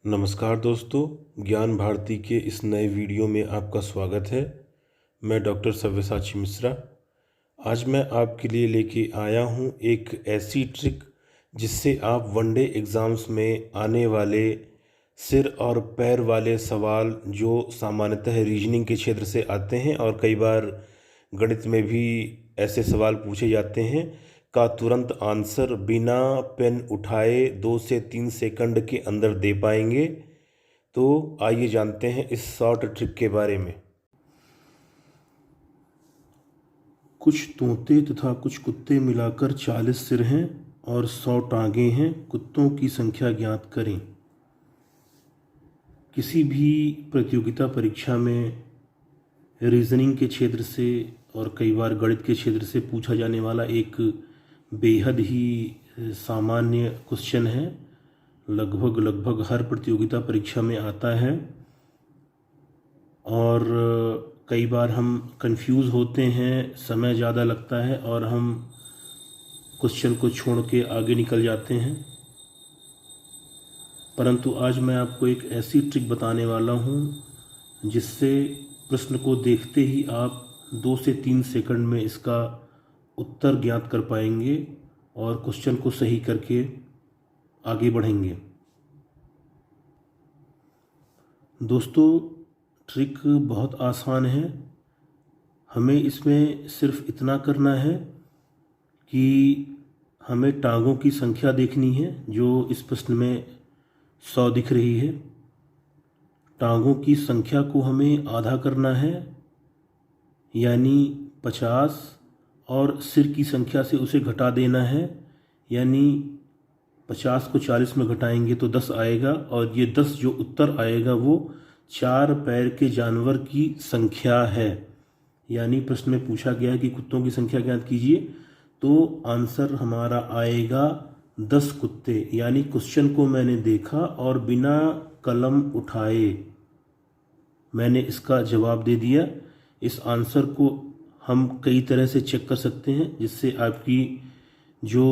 नमस्कार दोस्तों, ज्ञान भारती के इस नए वीडियो में आपका स्वागत है। मैं डॉक्टर सव्यसाची मिश्रा। आज मैं आपके लिए लेके आया हूँ एक ऐसी ट्रिक जिससे आप वनडे एग्ज़ाम्स में आने वाले सिर और पैर वाले सवाल जो सामान्यतः रीजनिंग के क्षेत्र से आते हैं और कई बार गणित में भी ऐसे सवाल पूछे जाते हैं का तुरंत आंसर बिना पेन उठाए 2 से 3 सेकंड के अंदर दे पाएंगे। तो आइए जानते हैं इस शॉर्ट ट्रिक के बारे में। कुछ तोते तथा कुछ कुत्ते मिलाकर 40 सिर हैं और 100 टांगे हैं। कुत्तों की संख्या ज्ञात करें। किसी भी प्रतियोगिता परीक्षा में रीजनिंग के क्षेत्र से और कई बार गणित के क्षेत्र से पूछा जाने वाला एक बेहद ही सामान्य क्वेश्चन है। लगभग हर प्रतियोगिता परीक्षा में आता है और कई बार हम कंफ्यूज होते हैं, समय ज़्यादा लगता है और हम क्वेश्चन को छोड़ के आगे निकल जाते हैं। परंतु आज मैं आपको एक ऐसी ट्रिक बताने वाला हूँ जिससे प्रश्न को देखते ही आप 2 से 3 सेकंड में इसका उत्तर ज्ञात कर पाएंगे और क्वेश्चन को सही करके आगे बढ़ेंगे। दोस्तों, ट्रिक बहुत आसान है। हमें इसमें सिर्फ इतना करना है कि हमें टांगों की संख्या देखनी है जो इस प्रश्न में 100 दिख रही है। टांगों की संख्या को हमें आधा करना है यानी 50 और सिर की संख्या से उसे घटा देना है यानी 50 को 40 में घटाएंगे तो 10 आएगा और ये 10 जो उत्तर आएगा वो 4 पैर के जानवर की संख्या है। यानी प्रश्न में पूछा गया है कि कुत्तों की संख्या ज्ञात कीजिए, तो आंसर हमारा आएगा 10 कुत्ते। यानी क्वेश्चन को मैंने देखा और बिना कलम उठाए मैंने इसका जवाब दे दिया। इस आंसर को हम कई तरह से चेक कर सकते हैं जिससे आपकी जो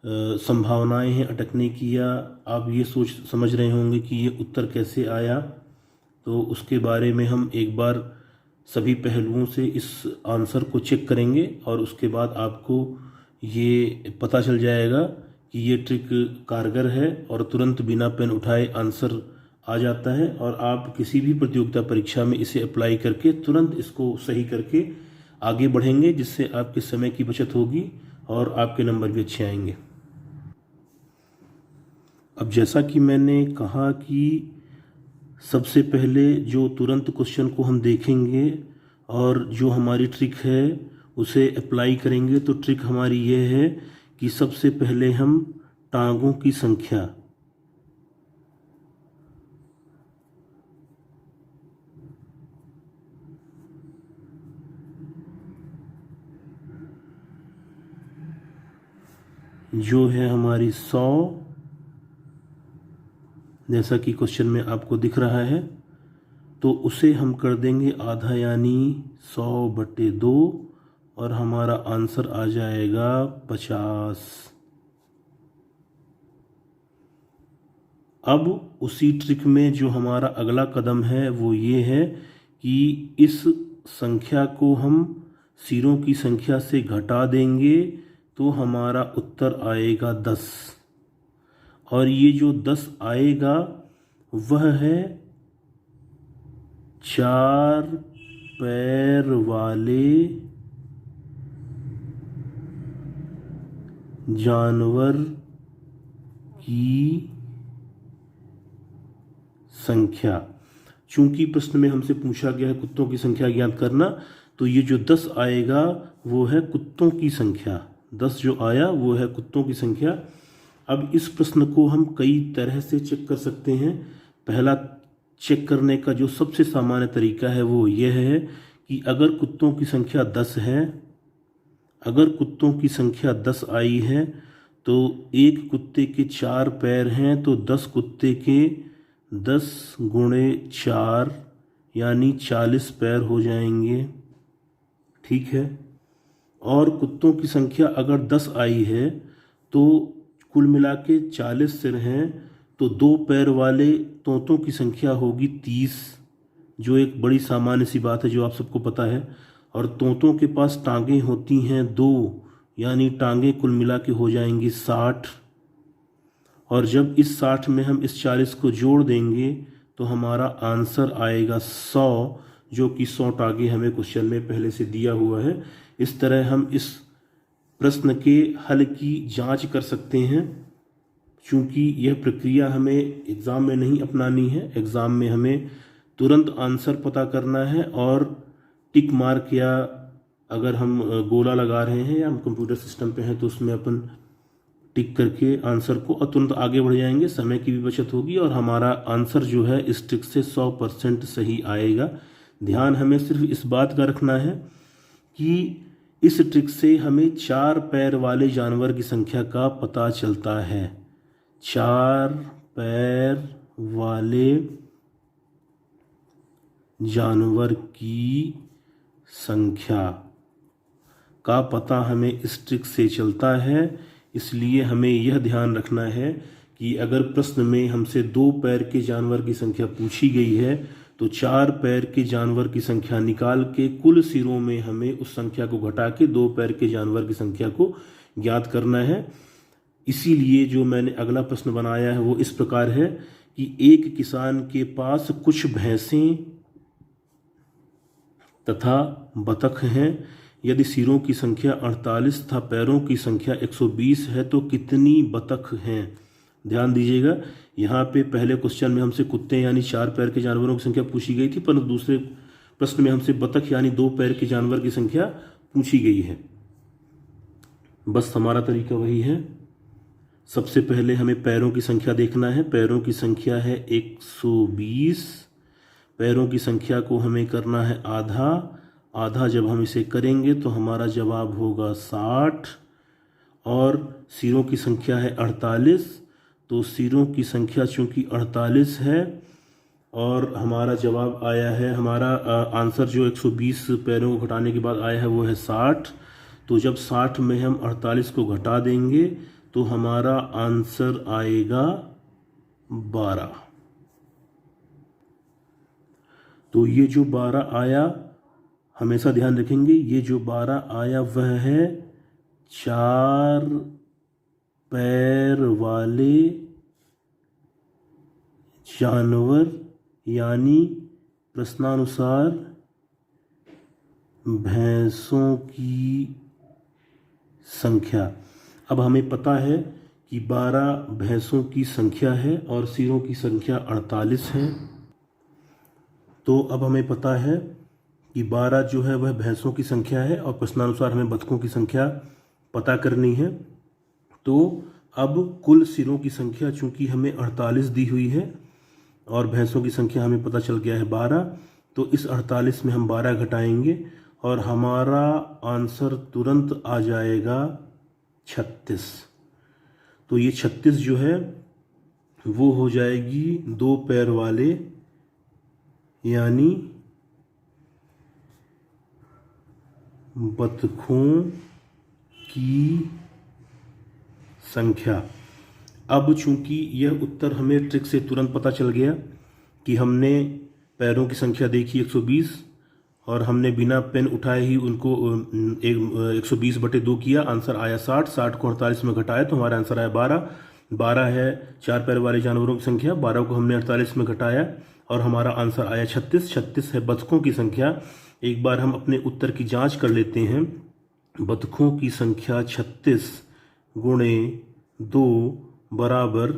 संभावनाएं हैं अटकने की, या आप ये सोच समझ रहे होंगे कि ये उत्तर कैसे आया, तो उसके बारे में हम एक बार सभी पहलुओं से इस आंसर को चेक करेंगे और उसके बाद आपको ये पता चल जाएगा कि ये ट्रिक कारगर है और तुरंत बिना पेन उठाए आंसर आ जाता है और आप किसी भी प्रतियोगिता परीक्षा में इसे अप्लाई करके तुरंत इसको सही करके आगे बढ़ेंगे, जिससे आपके समय की बचत होगी और आपके नंबर भी अच्छे आएंगे। अब जैसा कि मैंने कहा कि सबसे पहले जो तुरंत क्वेश्चन को हम देखेंगे और जो हमारी ट्रिक है उसे अप्लाई करेंगे, तो ट्रिक हमारी ये है कि सबसे पहले हम टांगों की संख्या जो है हमारी 100, जैसा कि क्वेश्चन में आपको दिख रहा है, तो उसे हम कर देंगे आधा यानी 100/2 और हमारा आंसर आ जाएगा 50। अब उसी ट्रिक में जो हमारा अगला कदम है वो ये है कि इस संख्या को हम सिरों की संख्या से घटा देंगे तो हमारा उत्तर आएगा 10 और ये जो 10 आएगा वह है 4 पैर वाले जानवर की संख्या। चूंकि प्रश्न में हमसे पूछा गया है कुत्तों की संख्या ज्ञात करना, तो ये जो 10 आएगा वो है कुत्तों की संख्या। 10 जो आया वो है कुत्तों की संख्या। अब इस प्रश्न को हम कई तरह से चेक कर सकते हैं। पहला चेक करने का जो सबसे सामान्य तरीका है वो यह है कि अगर कुत्तों की संख्या 10 है, अगर कुत्तों की संख्या 10 आई है तो एक कुत्ते के 4 पैर हैं, तो 10 कुत्ते के 10 × 4 यानी 40 पैर हो जाएंगे। ठीक है। और कुत्तों की संख्या अगर 10 आई है तो कुल मिला के 40 सिर हैं, तो 2 पैर वाले तोतों की संख्या होगी 30, जो एक बड़ी सामान्य सी बात है जो आप सबको पता है। और तोतों के पास टांगें होती हैं 2, यानी टांगें कुल मिला के हो जाएंगी 60। और जब इस 60 में हम इस 40 को जोड़ देंगे तो हमारा आंसर आएगा 100, जो कि 100 टांगे हमें क्वेश्चन में पहले से दिया हुआ है। इस तरह हम इस प्रश्न के हल की जांच कर सकते हैं। चूंकि यह प्रक्रिया हमें एग्ज़ाम में नहीं अपनानी है, एग्ज़ाम में हमें तुरंत आंसर पता करना है और टिक मार्क, या अगर हम गोला लगा रहे हैं या हम कंप्यूटर सिस्टम पे हैं तो उसमें अपन टिक करके आंसर को तुरंत आगे बढ़ जाएंगे, समय की भी बचत होगी और हमारा आंसर जो है इस ट्रिक से 100% सही आएगा। ध्यान हमें सिर्फ इस बात का रखना है कि इस ट्रिक से हमें 4 पैर वाले जानवर की संख्या का पता चलता है। 4 पैर वाले जानवर की संख्या का पता हमें इस ट्रिक से चलता है। इसलिए हमें यह ध्यान रखना है कि अगर प्रश्न में हमसे 2 पैर के जानवर की संख्या पूछी गई है तो 4 पैर के जानवर की संख्या निकाल के कुल सिरों में हमें उस संख्या को घटा के 2 पैर के जानवर की संख्या को ज्ञात करना है। इसीलिए जो मैंने अगला प्रश्न बनाया है वो इस प्रकार है कि एक किसान के पास कुछ भैंसें तथा बतख हैं। यदि सिरों की संख्या 48 तथा पैरों की संख्या 120 है तो कितनी बतख हैं? ध्यान दीजिएगा, यहाँ पे पहले क्वेश्चन में हमसे कुत्ते यानी 4 पैर के जानवरों की संख्या पूछी गई थी, परंतु दूसरे प्रश्न में हमसे बतख यानी 2 पैर के जानवर की संख्या पूछी गई है। बस हमारा तरीका वही है। सबसे पहले हमें पैरों की संख्या देखना है। पैरों की संख्या है 120। पैरों की संख्या को हमें करना है आधा। आधा जब हम इसे करेंगे तो हमारा जवाब होगा 60। और सिरों की संख्या है 48, तो सिरों की संख्या चूंकि 48 है और हमारा जवाब आया है, हमारा आंसर जो 120 पैरों को घटाने के बाद आया है वो है 60। तो जब 60 में हम 48 को घटा देंगे तो हमारा आंसर आएगा 12। तो ये जो 12 आया, हमेशा ध्यान रखेंगे, ये जो 12 आया वह है 4 पैर वाले जानवर यानी प्रश्नानुसार भैंसों की संख्या। अब हमें पता है कि 12 भैंसों की संख्या है और सिरों की संख्या 48 है। तो अब हमें पता है कि 12 जो है वह भैंसों की संख्या है और प्रश्नानुसार हमें बतखों की संख्या पता करनी है। तो अब कुल सिरों की संख्या चूंकि हमें 48 दी हुई है और भैंसों की संख्या हमें पता चल गया है 12, तो इस 48 में हम 12 घटाएंगे और हमारा आंसर तुरंत आ जाएगा 36। तो ये 36 जो है वो हो जाएगी 2 पैर वाले यानी बतखों की संख्या। अब चूंकि यह उत्तर हमें ट्रिक से तुरंत पता चल गया कि हमने पैरों की संख्या देखी 120 और हमने बिना पेन उठाए ही उनको 120/2 किया, आंसर आया 60। 60 को 48 में घटाया तो हमारा आंसर आया 12। 12 है 4 पैर वाले जानवरों की संख्या, 12 को हमने 48 में घटाया और हमारा आंसर आया 36। 36 है बतखों की संख्या। एक बार हम अपने उत्तर की जांच कर लेते हैं। बतखों की संख्या 36 गुणे 2 बराबर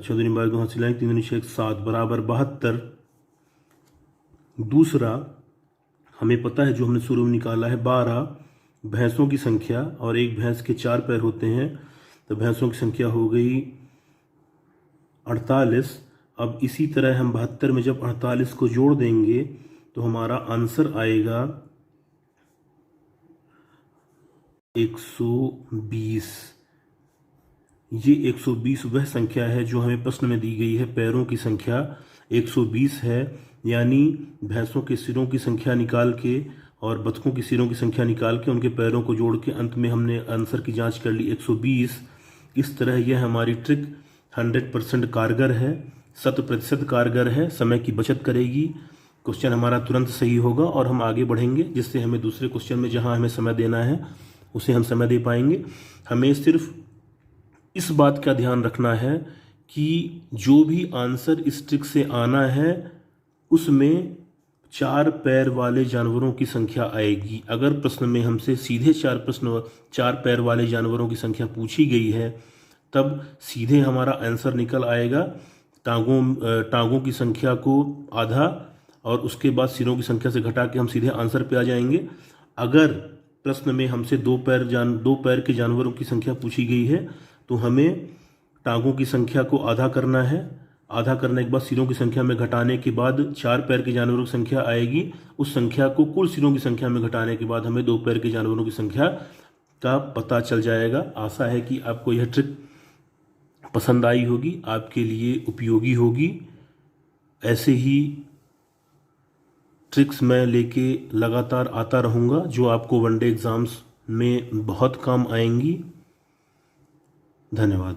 14 बराबर 72। दूसरा हमें पता है जो हमने शुरू में निकाला है 12 भैंसों की संख्या और एक भैंस के 4 पैर होते हैं, तो भैंसों की संख्या हो गई 48। अब इसी तरह हम 72 में जब 48 को जोड़ देंगे तो हमारा आंसर आएगा 120। ये 120 वह संख्या है जो हमें प्रश्न में दी गई है। पैरों की संख्या 120 है, यानी भैंसों के सिरों की संख्या निकाल के और बतखों की सिरों की संख्या निकाल के उनके पैरों को जोड़ के अंत में हमने आंसर की जांच कर ली 120। इस तरह यह हमारी ट्रिक 100% कारगर है, 100% कारगर है, समय की बचत करेगी। क्वेश्चन हमारा तुरंत सही होगा और हम आगे बढ़ेंगे, जिससे हमें दूसरे क्वेश्चन में जहां हमें समय देना है उसे हम समय दे पाएंगे। हमें सिर्फ इस बात का ध्यान रखना है कि जो भी आंसर इस ट्रिक से आना है उसमें 4 पैर वाले जानवरों की संख्या आएगी। अगर प्रश्न में हमसे सीधे 4 पैर वाले जानवरों की संख्या पूछी गई है तब सीधे हमारा आंसर निकल आएगा टांगों की संख्या को आधा और उसके बाद सिरों की संख्या से घटा के हम सीधे आंसर पे आ जाएंगे। अगर प्रश्न में हमसे 2 पैर के जानवरों की संख्या पूछी गई है तो हमें टांगों की संख्या को आधा करना है। आधा करने के बाद सिरों की संख्या में घटाने के बाद 4 पैर के जानवरों की संख्या आएगी। उस संख्या को कुल सिरों की संख्या में घटाने के बाद हमें 2 पैर के जानवरों की संख्या का पता चल जाएगा। आशा है कि आपको यह ट्रिक पसंद आई होगी, आपके लिए उपयोगी होगी। ऐसे ही ट्रिक्स मैं लेके लगातार आता रहूँगा जो आपको वनडे एग्ज़ाम्स में बहुत काम आएंगी। धन्यवाद।